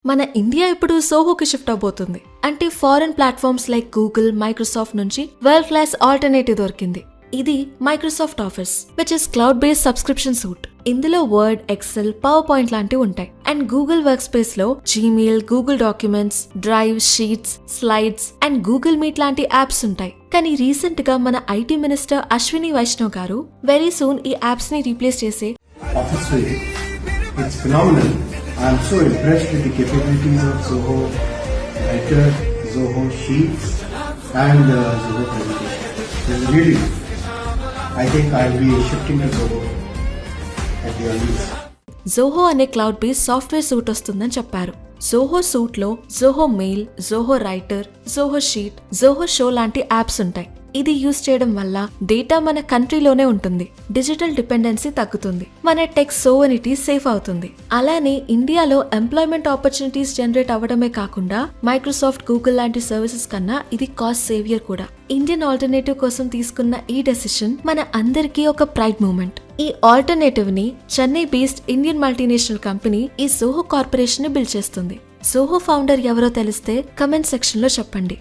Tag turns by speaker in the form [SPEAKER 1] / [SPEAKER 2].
[SPEAKER 1] మన ఇండియా ఇప్పుడు సోహోకి షిఫ్ట్ అవబోతుంది. అంటే foreign platforms like Google, Microsoft నుంచి వరల్డ్ క్లాస్ ఆల్టర్నేటివ్ దొరికింది. ఇది Microsoft office, which is cloud based subscription suit. ఇందులో వర్డ్, ఎక్సెల్, పవర్ పాయింట్ లాంటివి ఉంటాయి. అండ్ గూగుల్ వర్క్ స్పేస్ లో Gmail, Google documents, drive, sheets, slides and Google meet లాంటి apps ఉంటాయి. కానీ రీసెంట్ గా మన ఐటీ మినిస్టర్ అశ్విని వైష్ణవ్ గారు వెరీ సూన్ ఈ యాప్స్ ని రీప్లేస్ చేసే
[SPEAKER 2] Office Suite. It's phenomenal. I am so impressed with the capabilities of Zoho Writer, Zoho Sheets and Zoho Presentation. It's really, I think I'll be shifting to Zoho at the earliest.
[SPEAKER 1] Zoho అనే cloud based software suit వస్తుందని చెప్పారు. Zoho suit లో Zoho mail, Zoho writer, Zoho sheet, Zoho show లాంటి apps ఉంటాయి. ఇది use చేయడం వల్ల data మన కంట్రీలోనే ఉంటుంది, డిజిటల్ డిపెండెన్సీ తగ్గుతుంది, మన టెక్ సోవెనిటీ సేఫ్ అవుతుంది. అలానే ఇండియాలో ఎంప్లాయ్మెంట్ ఆపర్చునిటీస్ జనరేట్ అవ్వడమే కాకుండా మైక్రోసాఫ్ట్, గూగుల్ లాంటి సర్వీసెస్ కన్నా ఇది కాస్ట్ సేవియర్ కూడా. ఇండియన్ ఆల్టర్నేటివ్ కోసం తీసుకున్న ఈ డెసిషన్ మన అందరికీ ఒక ప్రైడ్ మూమెంట్. ఈ ఆల్టర్నేటివ్ ని Chennai based Indian multinational company ఈ జోహో కార్పొరేషన్ ని బిల్డ్ చేస్తుంది. జోహో ఫౌండర్ ఎవరో తెలిస్తే కమెంట్ సెక్షన్ లో చెప్పండి.